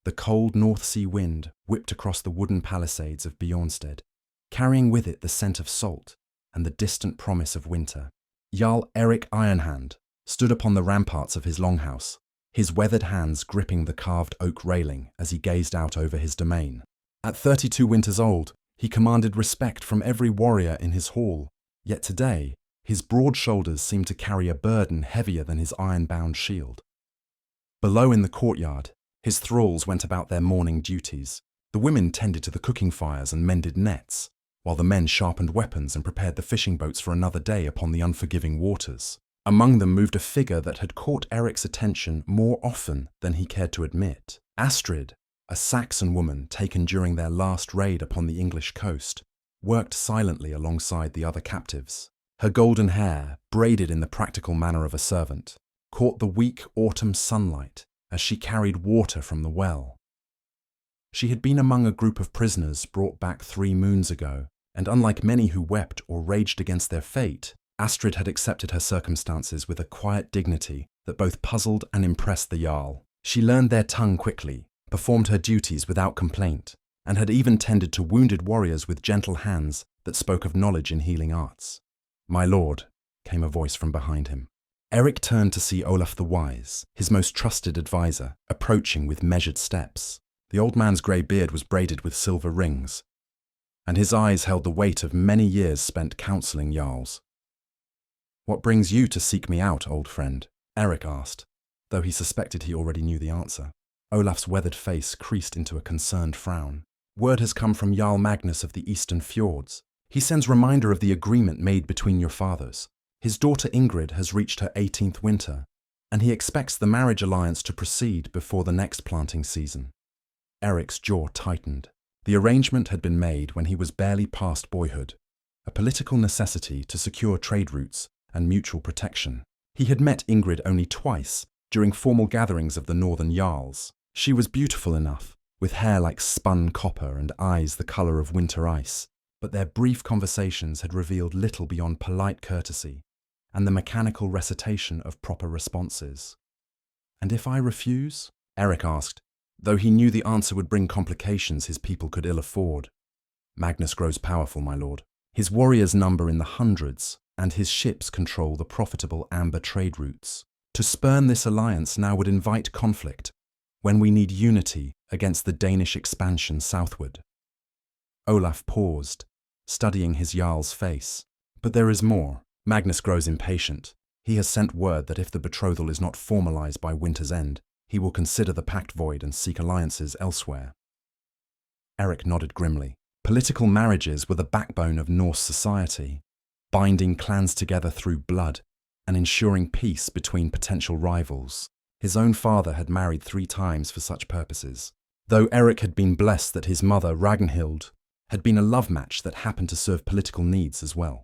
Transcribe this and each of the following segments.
The cold North Sea wind whipped across the wooden palisades of Bjornstead, carrying with it the scent of salt and the distant promise of winter. Jarl Erik Ironhand stood upon the ramparts of his longhouse, his weathered hands gripping the carved oak railing as he gazed out over his domain. At 32 winters old, he commanded respect from every warrior in his hall, yet today, his broad shoulders seemed to carry a burden heavier than his iron-bound shield. Below in the courtyard, his thralls went about their morning duties. The women tended to the cooking fires and mended nets, while the men sharpened weapons and prepared the fishing boats for another day upon the unforgiving waters. Among them moved a figure that had caught Erik's attention more often than he cared to admit. Astrid, a Saxon woman taken during their last raid upon the English coast, worked silently alongside the other captives. Her golden hair, braided in the practical manner of a servant, caught the weak autumn sunlight as she carried water from the well. She had been among a group of prisoners brought back 3 moons ago, and unlike many who wept or raged against their fate, Astrid had accepted her circumstances with a quiet dignity that both puzzled and impressed the Jarl. She learned their tongue quickly, performed her duties without complaint, and had even tended to wounded warriors with gentle hands that spoke of knowledge in healing arts. "My lord," came a voice from behind him. Erik turned to see Olaf the Wise, his most trusted advisor, approaching with measured steps. The old man's grey beard was braided with silver rings, and his eyes held the weight of many years spent counselling jarls. "What brings you to seek me out, old friend?" Erik asked, though he suspected he already knew the answer. Olaf's weathered face creased into a concerned frown. "Word has come from Jarl Magnus of the Eastern Fjords. He sends reminder of the agreement made between your fathers. His daughter Ingrid has reached her 18th winter, and he expects the marriage alliance to proceed before the next planting season." Erik's jaw tightened. The arrangement had been made when he was barely past boyhood, a political necessity to secure trade routes and mutual protection. He had met Ingrid only twice, during formal gatherings of the northern jarls. She was beautiful enough, with hair like spun copper and eyes the colour of winter ice, but their brief conversations had revealed little beyond polite courtesy and the mechanical recitation of proper responses. "And if I refuse?" Erik asked, though he knew the answer would bring complications his people could ill afford. "Magnus grows powerful, my lord. His warriors number in the hundreds, and his ships control the profitable amber trade routes. To spurn this alliance now would invite conflict, when we need unity against the Danish expansion southward." Olaf paused, studying his jarl's face. "But there is more. Magnus grows impatient. He has sent word that if the betrothal is not formalized by winter's end, he will consider the pact void and seek alliances elsewhere." Erik nodded grimly. Political marriages were the backbone of Norse society, binding clans together through blood and ensuring peace between potential rivals. His own father had married 3 times for such purposes, though Erik had been blessed that his mother, Ragnhild, had been a love match that happened to serve political needs as well.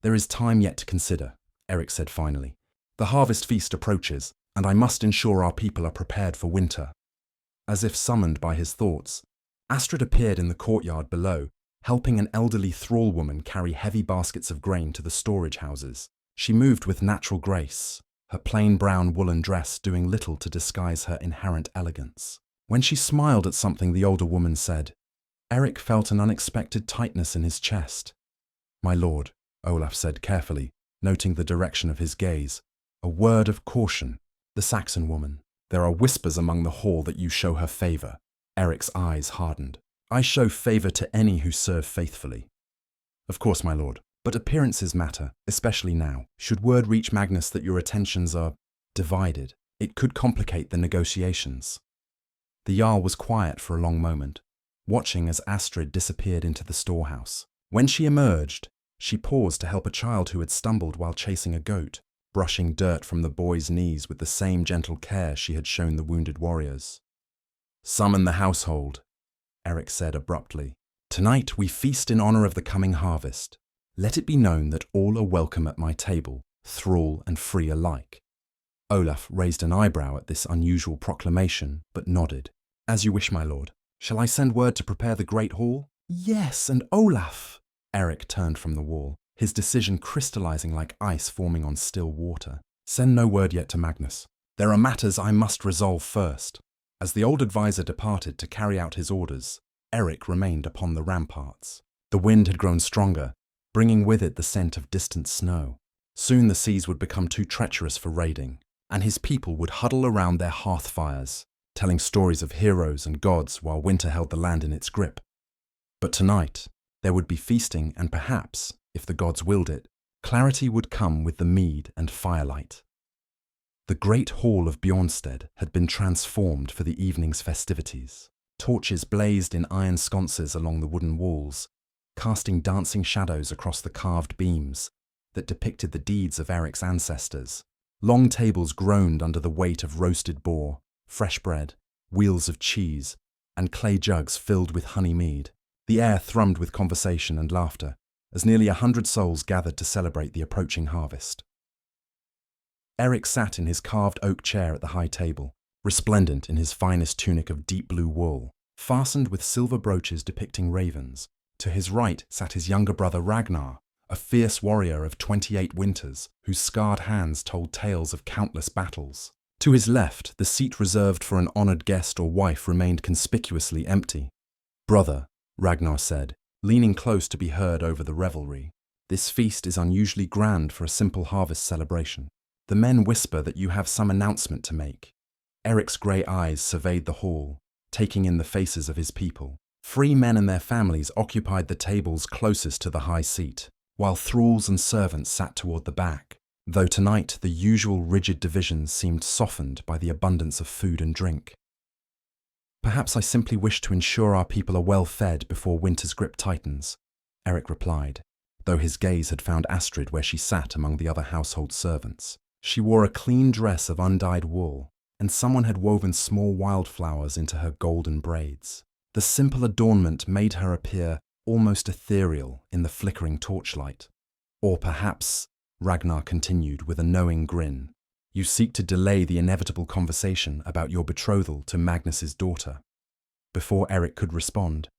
"There is time yet to consider," Erik said finally. "The harvest feast approaches, and I must ensure our people are prepared for winter." As if summoned by his thoughts, Astrid appeared in the courtyard below, helping an elderly thrall woman carry heavy baskets of grain to the storage houses. She moved with natural grace, her plain brown woolen dress doing little to disguise her inherent elegance. When she smiled at something the older woman said, Erik felt an unexpected tightness in his chest. "My lord," Olaf said carefully, noting the direction of his gaze, "a word of caution." The Saxon woman. "There are whispers among the hall that you show her favour." Erik's eyes hardened. "I show favour to any who serve faithfully." "Of course, my lord, but appearances matter, especially now. Should word reach Magnus that your attentions are divided, it could complicate the negotiations." The Jarl was quiet for a long moment, watching as Astrid disappeared into the storehouse. When she emerged, she paused to help a child who had stumbled while chasing a goat, brushing dirt from the boy's knees with the same gentle care she had shown the wounded warriors. "Summon the household," Erik said abruptly. "Tonight we feast in honour of the coming harvest. Let it be known that all are welcome at my table, thrall and free alike." Olaf raised an eyebrow at this unusual proclamation, but nodded. "As you wish, my lord. Shall I send word to prepare the great hall?" "Yes, and Olaf!" Erik turned from the wall, his decision crystallizing like ice forming on still water. "Send no word yet to Magnus. There are matters I must resolve first." As the old advisor departed to carry out his orders, Erik remained upon the ramparts. The wind had grown stronger, bringing with it the scent of distant snow. Soon the seas would become too treacherous for raiding, and his people would huddle around their hearth fires, telling stories of heroes and gods while winter held the land in its grip. But tonight, there would be feasting and perhaps, if the gods willed it, clarity would come with the mead and firelight. The great hall of Bjornstead had been transformed for the evening's festivities. Torches blazed in iron sconces along the wooden walls, casting dancing shadows across the carved beams that depicted the deeds of Erik's ancestors. Long tables groaned under the weight of roasted boar, fresh bread, wheels of cheese, and clay jugs filled with honey mead. The air thrummed with conversation and laughter, as nearly 100 souls gathered to celebrate the approaching harvest. Erik sat in his carved oak chair at the high table, resplendent in his finest tunic of deep blue wool, fastened with silver brooches depicting ravens. To his right sat his younger brother Ragnar, a fierce warrior of 28 winters, whose scarred hands told tales of countless battles. To his left, the seat reserved for an honored guest or wife remained conspicuously empty. "Brother," Ragnar said, leaning close to be heard over the revelry, "this feast is unusually grand for a simple harvest celebration. The men whisper that you have some announcement to make." Erik's grey eyes surveyed the hall, taking in the faces of his people. Free men and their families occupied the tables closest to the high seat, while thralls and servants sat toward the back, though tonight the usual rigid divisions seemed softened by the abundance of food and drink. "Perhaps I simply wish to ensure our people are well fed before winter's grip tightens," Erik replied, though his gaze had found Astrid where she sat among the other household servants. She wore a clean dress of undyed wool, and someone had woven small wildflowers into her golden braids. The simple adornment made her appear almost ethereal in the flickering torchlight. "Or perhaps," Ragnar continued with a knowing grin, "you seek to delay the inevitable conversation about your betrothal to Magnus's daughter." Before Erik could respond,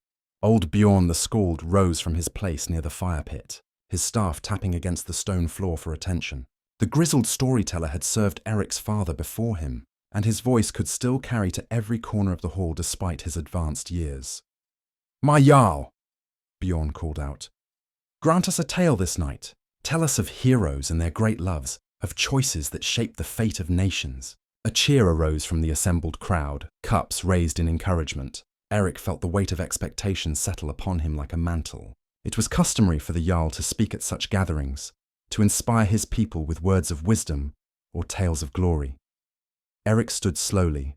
old Bjorn the Scald rose from his place near the fire pit, his staff tapping against the stone floor for attention. The grizzled storyteller had served Erik's father before him, and his voice could still carry to every corner of the hall despite his advanced years. "My Jarl," Bjorn called out, "grant us a tale this night. Tell us of heroes and their great loves, of choices that shaped the fate of nations." A cheer arose from the assembled crowd, cups raised in encouragement. Erik felt the weight of expectation settle upon him like a mantle. It was customary for the Jarl to speak at such gatherings, to inspire his people with words of wisdom or tales of glory. Erik stood slowly,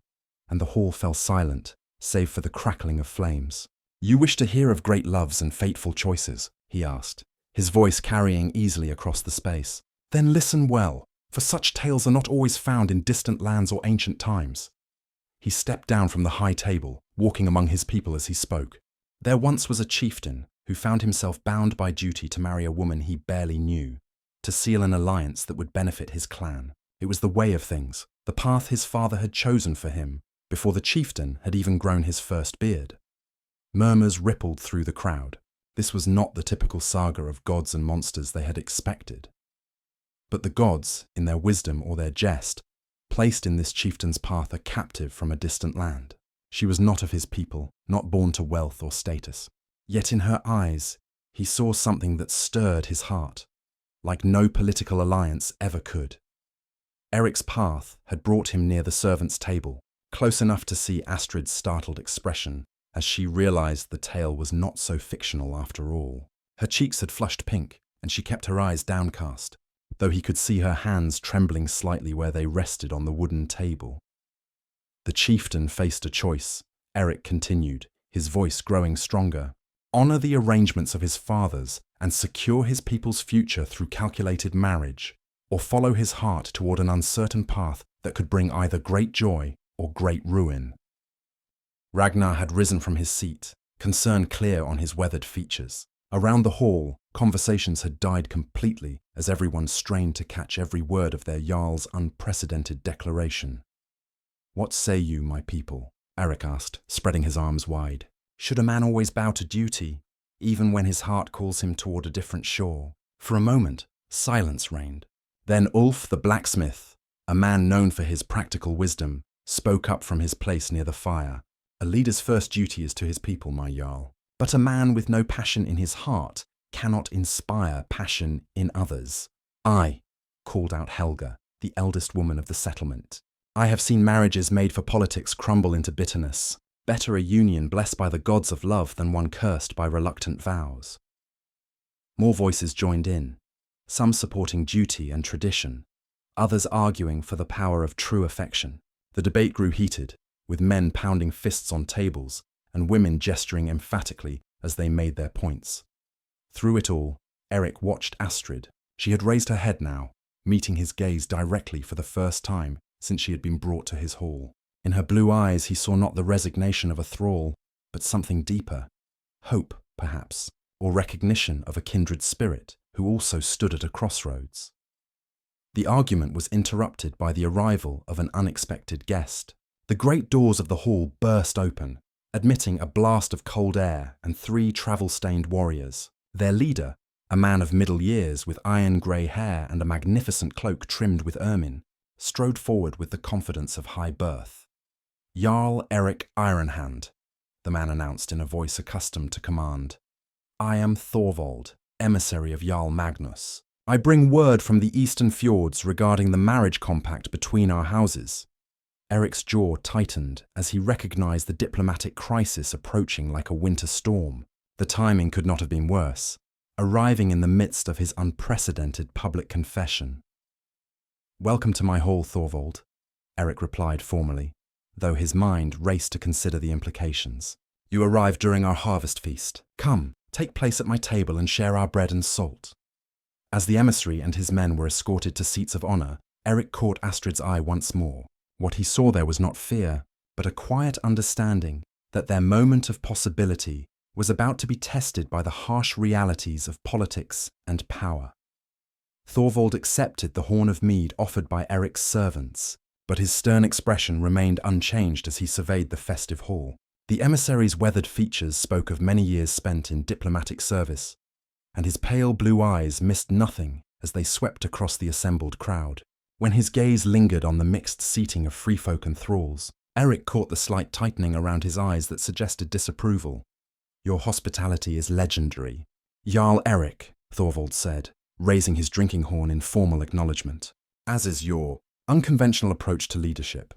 and the hall fell silent, save for the crackling of flames. "You wish to hear of great loves and fateful choices?" he asked, his voice carrying easily across the space. "Then listen well, for such tales are not always found in distant lands or ancient times." He stepped down from the high table, walking among his people as he spoke. There once was a chieftain who found himself bound by duty to marry a woman he barely knew, to seal an alliance that would benefit his clan. It was the way of things, the path his father had chosen for him, before the chieftain had even grown his first beard. Murmurs rippled through the crowd. This was not the typical saga of gods and monsters they had expected. But the gods, in their wisdom or their jest, placed in this chieftain's path a captive from a distant land. She was not of his people, not born to wealth or status. Yet in her eyes, he saw something that stirred his heart, like no political alliance ever could. Erik's path had brought him near the servants' table, close enough to see Astrid's startled expression as she realized the tale was not so fictional after all. Her cheeks had flushed pink, and she kept her eyes downcast, though he could see her hands trembling slightly where they rested on the wooden table. The chieftain faced a choice, Erik continued, his voice growing stronger. Honor the arrangements of his fathers and secure his people's future through calculated marriage, or follow his heart toward an uncertain path that could bring either great joy or great ruin. Ragnar had risen from his seat, concern clear on his weathered features. Around the hall, conversations had died completely as everyone strained to catch every word of their Jarl's unprecedented declaration. "What say you, my people?" Erik asked, spreading his arms wide. "Should a man always bow to duty, even when his heart calls him toward a different shore?" For a moment, silence reigned. Then Ulf the blacksmith, a man known for his practical wisdom, spoke up from his place near the fire. A leader's first duty is to his people, my Jarl. But a man with no passion in his heart cannot inspire passion in others. I, called out Helga, the eldest woman of the settlement. I have seen marriages made for politics crumble into bitterness. Better a union blessed by the gods of love than one cursed by reluctant vows. More voices joined in, some supporting duty and tradition, others arguing for the power of true affection. The debate grew heated, with men pounding fists on tables and women gesturing emphatically as they made their points. Through it all, Erik watched Astrid. She had raised her head now, meeting his gaze directly for the first time since she had been brought to his hall. In her blue eyes he saw not the resignation of a thrall, but something deeper. Hope, perhaps, or recognition of a kindred spirit who also stood at a crossroads. The argument was interrupted by the arrival of an unexpected guest. The great doors of the hall burst open, admitting a blast of cold air and 3 travel-stained warriors. Their leader, a man of middle years with iron-grey hair and a magnificent cloak trimmed with ermine, strode forward with the confidence of high birth. Jarl Erik Ironhand, the man announced in a voice accustomed to command. I am Thorvald, emissary of Jarl Magnus. I bring word from the eastern fjords regarding the marriage compact between our houses. Erik's jaw tightened as he recognized the diplomatic crisis approaching like a winter storm. The timing could not have been worse, arriving in the midst of his unprecedented public confession. Welcome to my hall, Thorvald, Erik replied formally, though his mind raced to consider the implications. You arrived during our harvest feast. Come, take place at my table and share our bread and salt. As the emissary and his men were escorted to seats of honor, Erik caught Astrid's eye once more. What he saw there was not fear, but a quiet understanding that their moment of possibility was about to be tested by the harsh realities of politics and power. Thorvald accepted the horn of mead offered by Erik's servants, but his stern expression remained unchanged as he surveyed the festive hall. The emissary's weathered features spoke of many years spent in diplomatic service, and his pale blue eyes missed nothing as they swept across the assembled crowd. When his gaze lingered on the mixed seating of free folk and thralls, Erik caught the slight tightening around his eyes that suggested disapproval. Your hospitality is legendary. Jarl Erik, Thorvald said, raising his drinking horn in formal acknowledgement, as is your unconventional approach to leadership.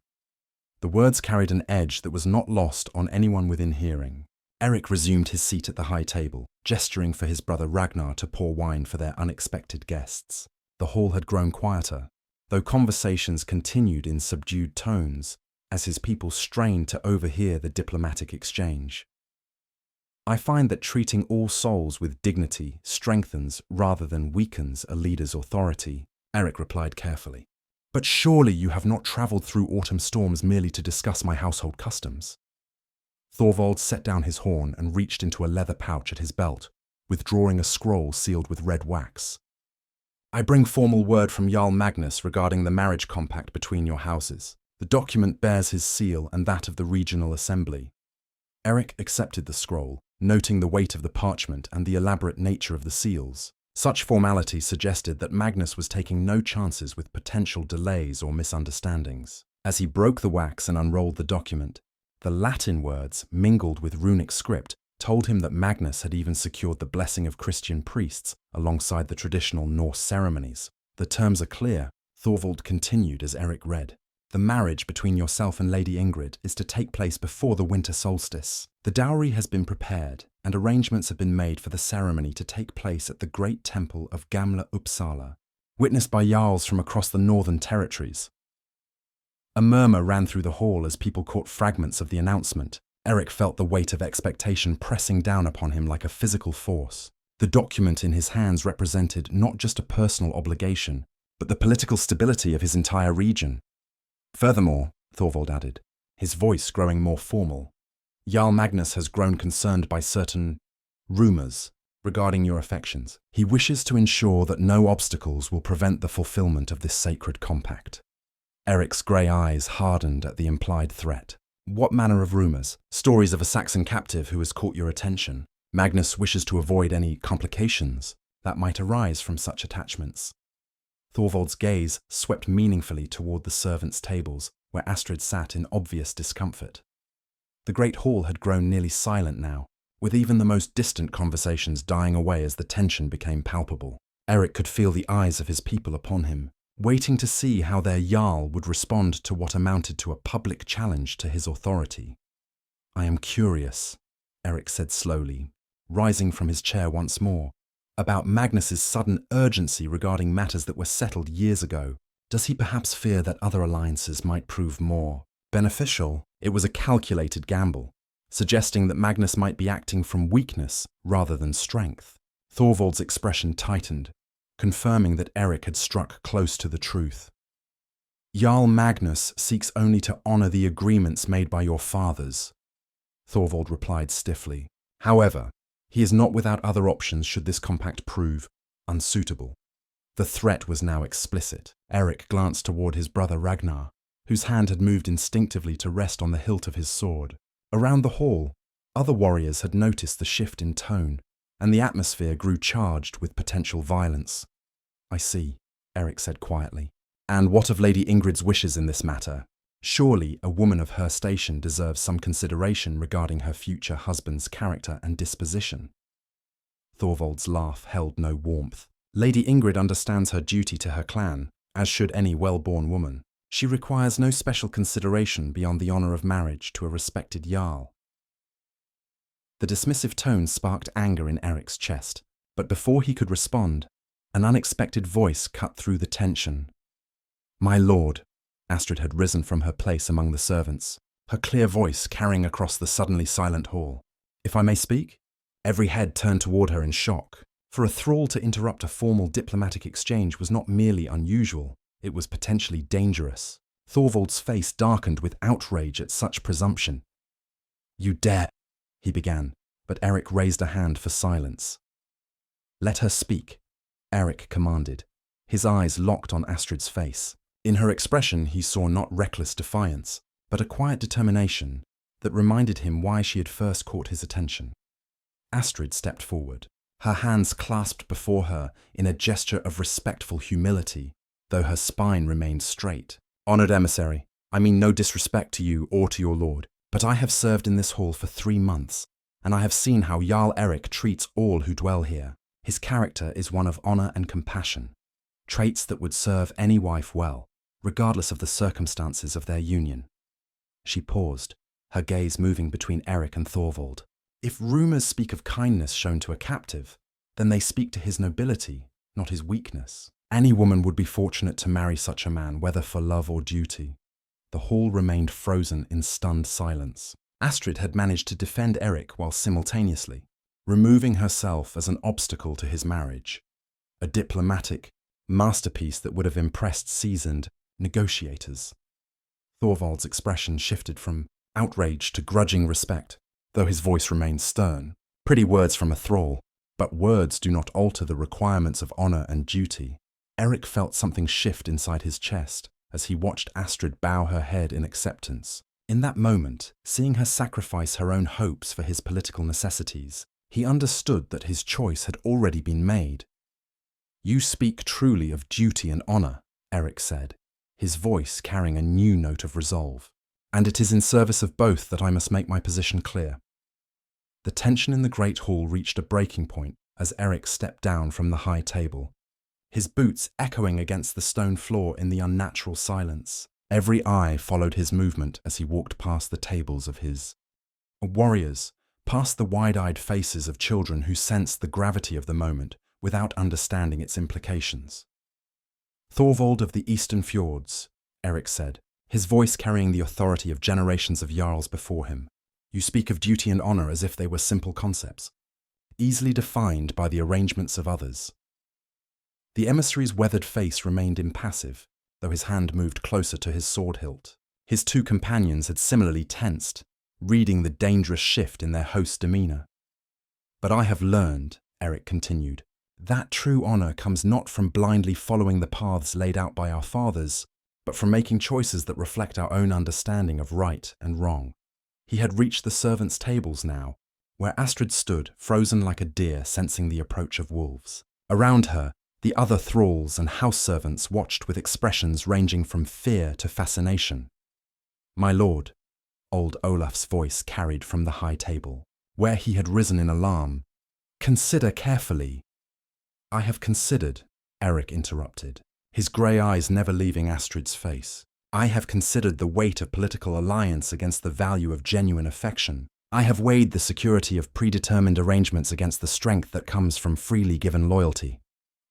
The words carried an edge that was not lost on anyone within hearing. Erik resumed his seat at the high table, gesturing for his brother Ragnar to pour wine for their unexpected guests. The hall had grown quieter, though conversations continued in subdued tones as his people strained to overhear the diplomatic exchange. I find that treating all souls with dignity strengthens rather than weakens a leader's authority, Erik replied carefully. But surely you have not travelled through autumn storms merely to discuss my household customs. Thorvald set down his horn and reached into a leather pouch at his belt, withdrawing a scroll sealed with red wax. I bring formal word from Jarl Magnus regarding the marriage compact between your houses. The document bears his seal and that of the regional assembly. Erik accepted the scroll, noting the weight of the parchment and the elaborate nature of the seals. Such formality suggested that Magnus was taking no chances with potential delays or misunderstandings. As he broke the wax and unrolled the document, the Latin words, mingled with runic script, told him that Magnus had even secured the blessing of Christian priests alongside the traditional Norse ceremonies. The terms are clear, Thorvald continued as Erik read. The marriage between yourself and Lady Ingrid is to take place before the winter solstice. The dowry has been prepared, and arrangements have been made for the ceremony to take place at the great temple of Gamla Uppsala, witnessed by jarls from across the northern territories. A murmur ran through the hall as people caught fragments of the announcement. Erik felt the weight of expectation pressing down upon him like a physical force. The document in his hands represented not just a personal obligation, but the political stability of his entire region. Furthermore, Thorvald added, his voice growing more formal, Jarl Magnus has grown concerned by certain rumours regarding your affections. He wishes to ensure that no obstacles will prevent the fulfilment of this sacred compact. Erik's grey eyes hardened at the implied threat. What manner of rumours? Stories of a Saxon captive who has caught your attention. Magnus wishes to avoid any complications that might arise from such attachments. Thorvald's gaze swept meaningfully toward the servants' tables, where Astrid sat in obvious discomfort. The great hall had grown nearly silent now, with even the most distant conversations dying away as the tension became palpable. Erik could feel the eyes of his people upon him, waiting to see how their Jarl would respond to what amounted to a public challenge to his authority. "I am curious," Erik said slowly, rising from his chair once more, "about Magnus's sudden urgency regarding matters that were settled years ago. Does he perhaps fear that other alliances might prove more beneficial?" It was a calculated gamble, suggesting that Magnus might be acting from weakness rather than strength. Thorvald's expression tightened, confirming that Erik had struck close to the truth. "Jarl Magnus seeks only to honor the agreements made by your fathers," Thorvald replied stiffly. "However, he is not without other options should this compact prove unsuitable." The threat was now explicit. Erik glanced toward his brother Ragnar, whose hand had moved instinctively to rest on the hilt of his sword. Around the hall, other warriors had noticed the shift in tone, and the atmosphere grew charged with potential violence. "I see," Erik said quietly. "And what of Lady Ingrid's wishes in this matter? Surely a woman of her station deserves some consideration regarding her future husband's character and disposition." Thorvald's laugh held no warmth. "Lady Ingrid understands her duty to her clan, as should any well-born woman. She requires no special consideration beyond the honor of marriage to a respected Jarl." The dismissive tone sparked anger in Erik's chest, but before he could respond, an unexpected voice cut through the tension. "My lord," Astrid had risen from her place among the servants, her clear voice carrying across the suddenly silent hall. "If I may speak?" Every head turned toward her in shock. For a thrall to interrupt a formal diplomatic exchange was not merely unusual, it was potentially dangerous. Thorvald's face darkened with outrage at such presumption. "You dare," he began, but Erik raised a hand for silence. "Let her speak," Erik commanded, his eyes locked on Astrid's face. In her expression he saw not reckless defiance, but a quiet determination that reminded him why she had first caught his attention. Astrid stepped forward, her hands clasped before her in a gesture of respectful humility, though her spine remained straight. "Honored emissary, I mean no disrespect to you or to your lord, but I have served in this hall for 3 months, and I have seen how Jarl Erik treats all who dwell here. His character is one of honor and compassion, traits that would serve any wife well, regardless of the circumstances of their union." She paused, her gaze moving between Erik and Thorvald. "If rumors speak of kindness shown to a captive, then they speak to his nobility, not his weakness. Any woman would be fortunate to marry such a man, whether for love or duty." The hall remained frozen in stunned silence. Astrid had managed to defend Erik while simultaneously removing herself as an obstacle to his marriage. A diplomatic masterpiece that would have impressed seasoned negotiators. Thorvald's expression shifted from outrage to grudging respect, though his voice remained stern. Pretty words from a thrall, but words do not alter the requirements of honor and duty. Erik felt something shift inside his chest as he watched Astrid bow her head in acceptance. In that moment, seeing her sacrifice her own hopes for his political necessities, he understood that his choice had already been made. "You speak truly of duty and honor," Erik said, his voice carrying a new note of resolve. "And it is in service of both that I must make my position clear." The tension in the great hall reached a breaking point as Erik stepped down from the high table, his boots echoing against the stone floor in the unnatural silence. Every eye followed his movement as he walked past the tables of his warriors, past the wide-eyed faces of children who sensed the gravity of the moment without understanding its implications. "Thorvald of the Eastern Fjords," Erik said, his voice carrying the authority of generations of Jarls before him. "You speak of duty and honor as if they were simple concepts, easily defined by the arrangements of others." The emissary's weathered face remained impassive, though his hand moved closer to his sword hilt. His 2 companions had similarly tensed, reading the dangerous shift in their host's demeanor. "But I have learned," Erik continued, "that true honor comes not from blindly following the paths laid out by our fathers, but from making choices that reflect our own understanding of right and wrong." He had reached the servants' tables now, where Astrid stood, frozen like a deer sensing the approach of wolves. Around her, the other thralls and house servants watched with expressions ranging from fear to fascination. My lord, old Olaf's voice carried from the high table, where he had risen in alarm. Consider carefully. I have considered, Erik interrupted, his grey eyes never leaving Astrid's face. I have considered the weight of political alliance against the value of genuine affection. I have weighed the security of predetermined arrangements against the strength that comes from freely given loyalty.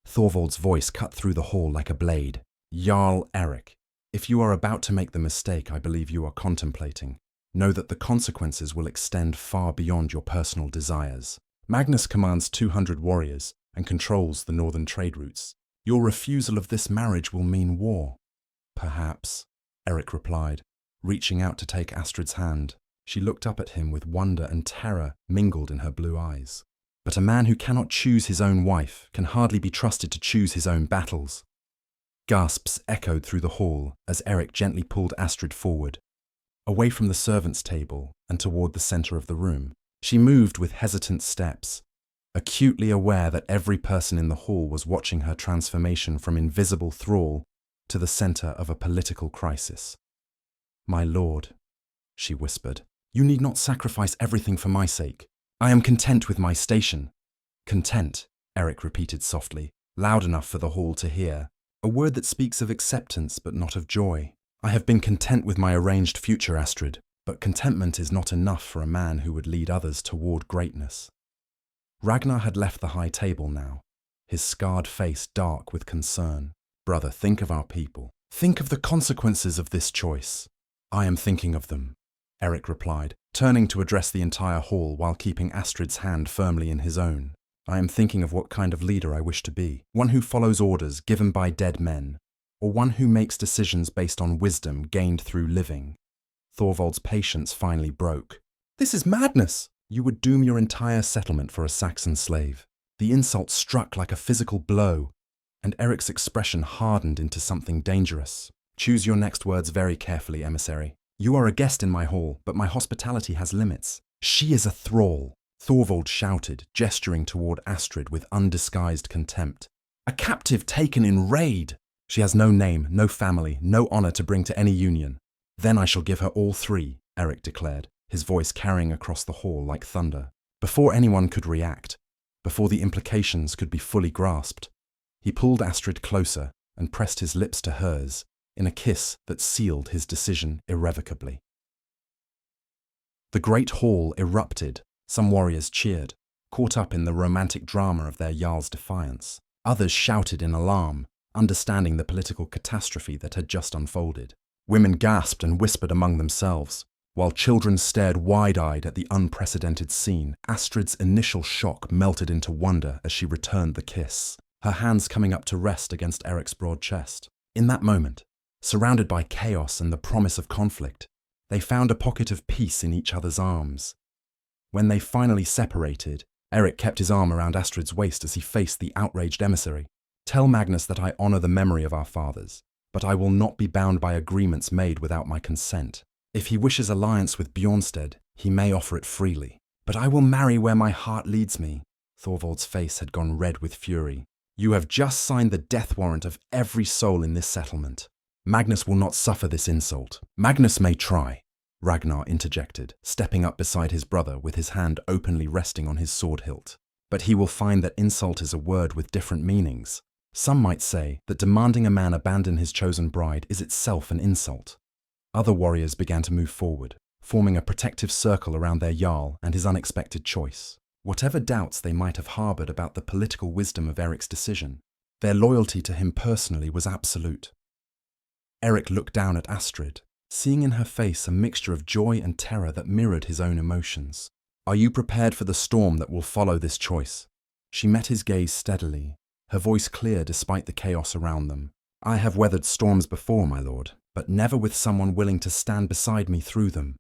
Thorvald's voice cut through the hall like a blade. Jarl Erik, if you are about to make the mistake I believe you are contemplating, know that the consequences will extend far beyond your personal desires. Magnus commands 200 warriors and controls the northern trade routes. Your refusal of this marriage will mean war. Perhaps, Erik replied, reaching out to take Astrid's hand. She looked up at him with wonder and terror mingled in her blue eyes. But a man who cannot choose his own wife can hardly be trusted to choose his own battles. Gasps echoed through the hall as Erik gently pulled Astrid forward, away from the servants' table and toward the center of the room. She moved with hesitant steps, acutely aware that every person in the hall was watching her transformation from invisible thrall to the center of a political crisis. My lord, she whispered, you need not sacrifice everything for my sake. I am content with my station. Content, Erik repeated softly, loud enough for the hall to hear, a word that speaks of acceptance but not of joy. I have been content with my arranged future, Astrid, but contentment is not enough for a man who would lead others toward greatness. Ragnar had left the high table now, his scarred face dark with concern. Brother, think of our people. Think of the consequences of this choice. I am thinking of them, Erik replied, turning to address the entire hall while keeping Astrid's hand firmly in his own. I am thinking of what kind of leader I wish to be, one who follows orders given by dead men, or one who makes decisions based on wisdom gained through living. Thorvald's patience finally broke. This is madness! You would doom your entire settlement for a Saxon slave. The insult struck like a physical blow, and Erik's expression hardened into something dangerous. Choose your next words very carefully, emissary. You are a guest in my hall, but my hospitality has limits. She is a thrall, Thorvald shouted, gesturing toward Astrid with undisguised contempt. A captive taken in raid! She has no name, no family, no honor to bring to any union. Then I shall give her all three, Erik declared, his voice carrying across the hall like thunder. Before anyone could react, before the implications could be fully grasped, he pulled Astrid closer and pressed his lips to hers in a kiss that sealed his decision irrevocably. The great hall erupted. Some warriors cheered, caught up in the romantic drama of their Jarl's defiance. Others shouted in alarm, understanding the political catastrophe that had just unfolded. Women gasped and whispered among themselves, while children stared wide-eyed at the unprecedented scene. Astrid's initial shock melted into wonder as she returned the kiss, her hands coming up to rest against Erik's broad chest. In that moment, surrounded by chaos and the promise of conflict, they found a pocket of peace in each other's arms. When they finally separated, Erik kept his arm around Astrid's waist as he faced the outraged emissary. Tell Magnus that I honor the memory of our fathers, but I will not be bound by agreements made without my consent. If he wishes alliance with Bjornstead, he may offer it freely. But I will marry where my heart leads me. Thorvald's face had gone red with fury. You have just signed the death warrant of every soul in this settlement. Magnus will not suffer this insult. Magnus may try, Ragnar interjected, stepping up beside his brother with his hand openly resting on his sword hilt. But he will find that insult is a word with different meanings. Some might say that demanding a man abandon his chosen bride is itself an insult. Other warriors began to move forward, forming a protective circle around their Jarl and his unexpected choice. Whatever doubts they might have harbored about the political wisdom of Erik's decision, their loyalty to him personally was absolute. Erik looked down at Astrid, seeing in her face a mixture of joy and terror that mirrored his own emotions. Are you prepared for the storm that will follow this choice? She met his gaze steadily, her voice clear despite the chaos around them. I have weathered storms before, my lord, but never with someone willing to stand beside me through them.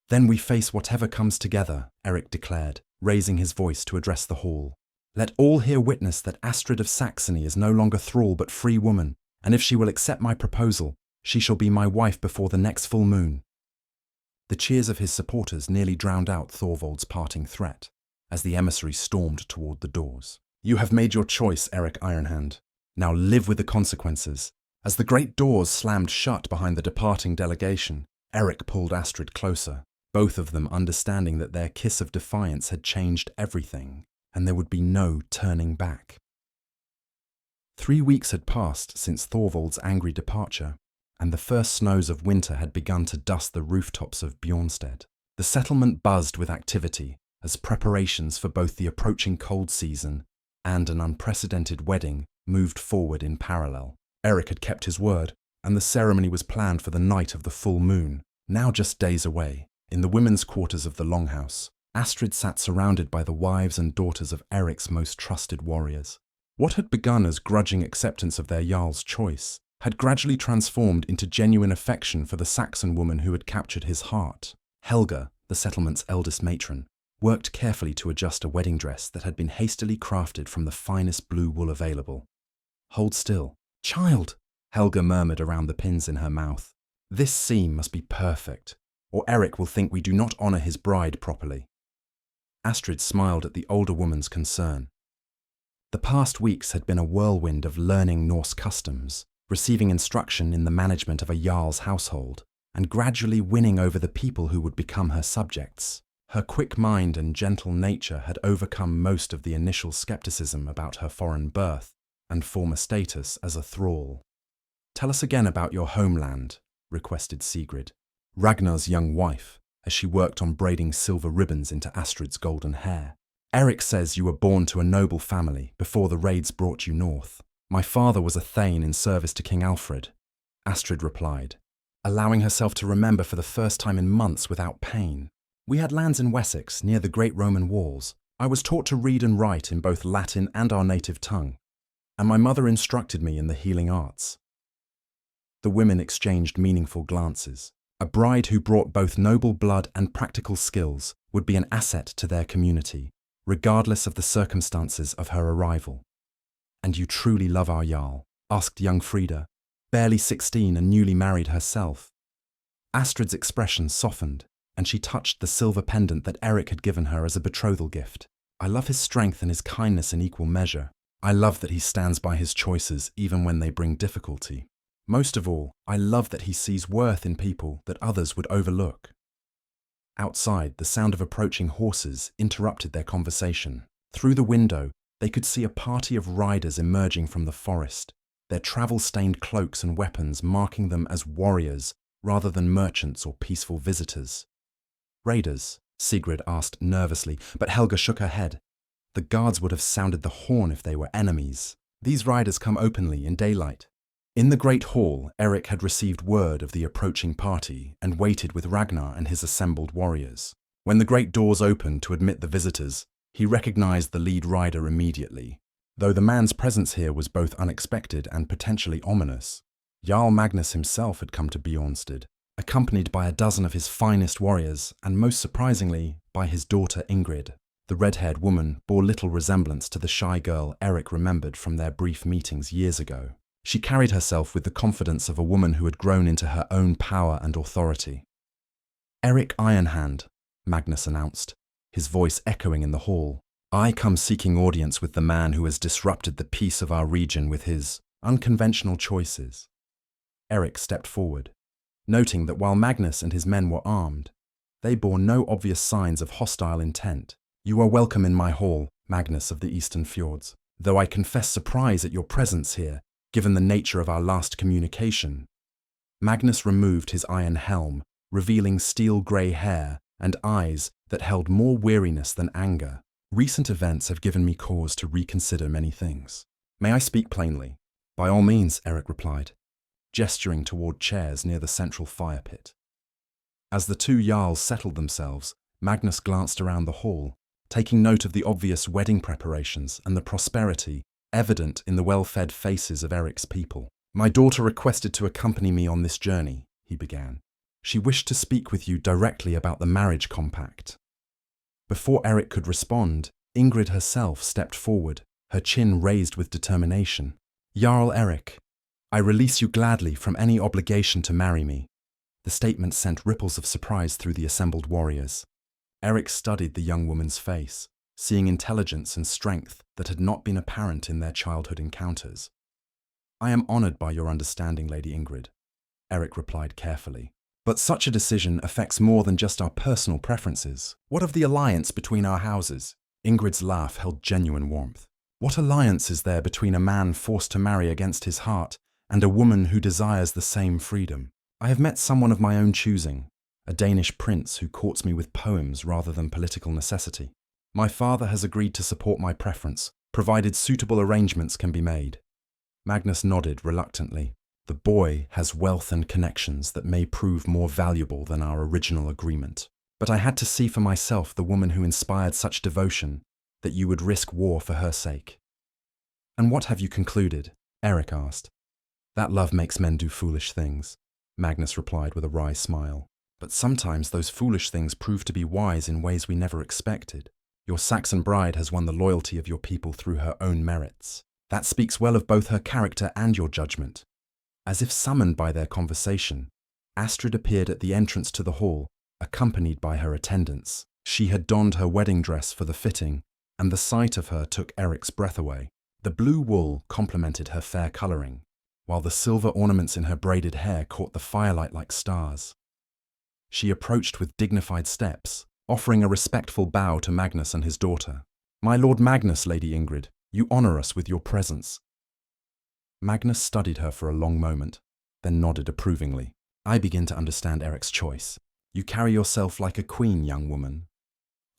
Then we face whatever comes together, Erik declared, raising his voice to address the hall. Let all here witness that Astrid of Saxony is no longer thrall but free woman, and if she will accept my proposal, she shall be my wife before the next full moon. The cheers of his supporters nearly drowned out Thorvald's parting threat, as the emissary stormed toward the doors. You have made your choice, Erik Ironhand. Now live with the consequences. As the great doors slammed shut behind the departing delegation, Erik pulled Astrid closer, both of them understanding that their kiss of defiance had changed everything, and there would be no turning back. 3 weeks had passed since Thorvald's angry departure, and the first snows of winter had begun to dust the rooftops of Bjornstead. The settlement buzzed with activity as preparations for both the approaching cold season and an unprecedented wedding moved forward in parallel. Erik had kept his word, and the ceremony was planned for the night of the full moon, now just days away. In the women's quarters of the Longhouse, Astrid sat surrounded by the wives and daughters of Erik's most trusted warriors. What had begun as grudging acceptance of their Jarl's choice had gradually transformed into genuine affection for the Saxon woman who had captured his heart. Helga, the settlement's eldest matron, worked carefully to adjust a wedding dress that had been hastily crafted from the finest blue wool available. "Hold still. Child!" Helga murmured around the pins in her mouth. "This seam must be perfect, or Erik will think we do not honor his bride properly." Astrid smiled at the older woman's concern. The past weeks had been a whirlwind of learning Norse customs, receiving instruction in the management of a Jarl's household, and gradually winning over the people who would become her subjects. Her quick mind and gentle nature had overcome most of the initial skepticism about her foreign birth and former status as a thrall. "Tell us again about your homeland," requested Sigrid, Ragnar's young wife, as she worked on braiding silver ribbons into Astrid's golden hair. "Erik says you were born to a noble family before the raids brought you north." "My father was a thane in service to King Alfred," Astrid replied, allowing herself to remember for the first time in months without pain. "We had lands in Wessex near the great Roman walls. I was taught to read and write in both Latin and our native tongue, and my mother instructed me in the healing arts." The women exchanged meaningful glances. A bride who brought both noble blood and practical skills would be an asset to their community, regardless of the circumstances of her arrival. "And you truly love our Jarl?" asked young Frida, barely 16 and newly married herself. Astrid's expression softened, and she touched the silver pendant that Erik had given her as a betrothal gift. "I love his strength and his kindness in equal measure. I love that he stands by his choices even when they bring difficulty. Most of all, I love that he sees worth in people that others would overlook." Outside, the sound of approaching horses interrupted their conversation. Through the window, they could see a party of riders emerging from the forest, their travel-stained cloaks and weapons marking them as warriors rather than merchants or peaceful visitors. "Raiders?" Sigrid asked nervously, but Helga shook her head. "The guards would have sounded the horn if they were enemies. These riders come openly in daylight." In the great hall, Erik had received word of the approaching party and waited with Ragnar and his assembled warriors. When the great doors opened to admit the visitors, he recognized the lead rider immediately. Though the man's presence here was both unexpected and potentially ominous, Jarl Magnus himself had come to Bjornstead, accompanied by a dozen of his finest warriors and, most surprisingly, by his daughter Ingrid. The red-haired woman bore little resemblance to the shy girl Erik remembered from their brief meetings years ago. She carried herself with the confidence of a woman who had grown into her own power and authority. "Erik Ironhand," Magnus announced, his voice echoing in the hall. "I come seeking audience with the man who has disrupted the peace of our region with his unconventional choices." Erik stepped forward, noting that while Magnus and his men were armed, they bore no obvious signs of hostile intent. "You are welcome in my hall, Magnus of the Eastern Fjords, though I confess surprise at your presence here, given the nature of our last communication." Magnus removed his iron helm, revealing steel-grey hair and eyes that held more weariness than anger. "Recent events have given me cause to reconsider many things. May I speak plainly?" "By all means," Erik replied, gesturing toward chairs near the central fire pit. As the two Jarls settled themselves, Magnus glanced around the hall, taking note of the obvious wedding preparations and the prosperity evident in the well-fed faces of Erik's people. "My daughter requested to accompany me on this journey," he began. "She wished to speak with you directly about the marriage compact." Before Erik could respond, Ingrid herself stepped forward, her chin raised with determination. "Jarl Erik, I release you gladly from any obligation to marry me." The statement sent ripples of surprise through the assembled warriors. Erik studied the young woman's face, seeing intelligence and strength that had not been apparent in their childhood encounters. "I am honored by your understanding, Lady Ingrid," Erik replied carefully. But such a decision affects more than just our personal preferences. What of the alliance between our houses? Ingrid's laugh held genuine warmth. What alliance is there between a man forced to marry against his heart and a woman who desires the same freedom? I have met someone of my own choosing, a Danish prince who courts me with poems rather than political necessity. My father has agreed to support my preference, provided suitable arrangements can be made. Magnus nodded reluctantly. The boy has wealth and connections that may prove more valuable than our original agreement. But I had to see for myself the woman who inspired such devotion that you would risk war for her sake. And what have you concluded? Erik asked. That love makes men do foolish things, Magnus replied with a wry smile. But sometimes those foolish things prove to be wise in ways we never expected. Your Saxon bride has won the loyalty of your people through her own merits. That speaks well of both her character and your judgment. As if summoned by their conversation, Astrid appeared at the entrance to the hall, accompanied by her attendants. She had donned her wedding dress for the fitting, and the sight of her took Erik's breath away. The blue wool complemented her fair colouring, while the silver ornaments in her braided hair caught the firelight like stars. She approached with dignified steps, offering a respectful bow to Magnus and his daughter. My Lord Magnus, Lady Ingrid, you honour us with your presence. Magnus studied her for a long moment, then nodded approvingly. I begin to understand Erik's choice. You carry yourself like a queen, young woman.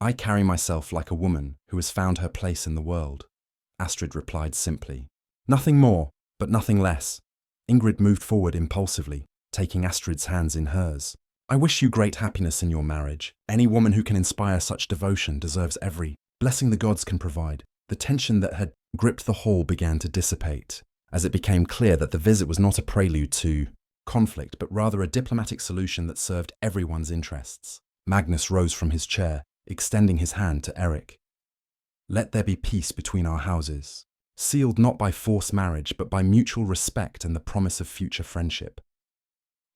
I carry myself like a woman who has found her place in the world, Astrid replied simply. Nothing more, but nothing less. Ingrid moved forward impulsively, taking Astrid's hands in hers. I wish you great happiness in your marriage. Any woman who can inspire such devotion deserves every blessing the gods can provide. The tension that had gripped the hall began to dissipate, as it became clear that the visit was not a prelude to conflict, but rather a diplomatic solution that served everyone's interests. Magnus rose from his chair, extending his hand to Erik. Let there be peace between our houses, sealed not by forced marriage, but by mutual respect and the promise of future friendship.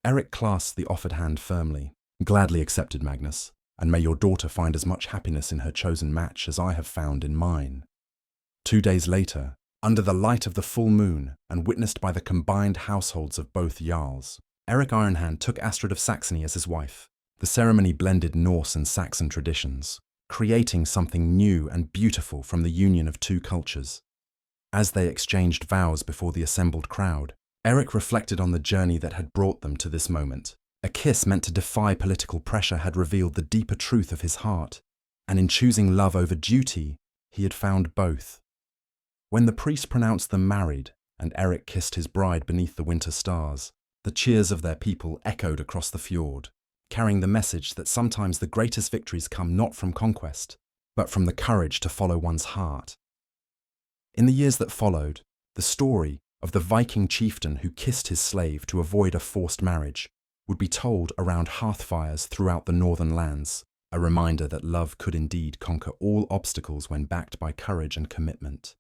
Erik clasped the offered hand firmly. Gladly accepted, Magnus, and may your daughter find as much happiness in her chosen match as I have found in mine. 2 days later, under the light of the full moon and witnessed by the combined households of both Jarls, Erik Ironhand took Astrid of Saxony as his wife. The ceremony blended Norse and Saxon traditions, creating something new and beautiful from the union of two cultures. As they exchanged vows before the assembled crowd, Erik reflected on the journey that had brought them to this moment. A kiss meant to defy political pressure had revealed the deeper truth of his heart, and in choosing love over duty, he had found both. When the priest pronounced them married, and Erik kissed his bride beneath the winter stars, the cheers of their people echoed across the fjord, carrying the message that sometimes the greatest victories come not from conquest, but from the courage to follow one's heart. In the years that followed, the story of the Viking chieftain who kissed his slave to avoid a forced marriage would be told around hearthfires throughout the northern lands, a reminder that love could indeed conquer all obstacles when backed by courage and commitment.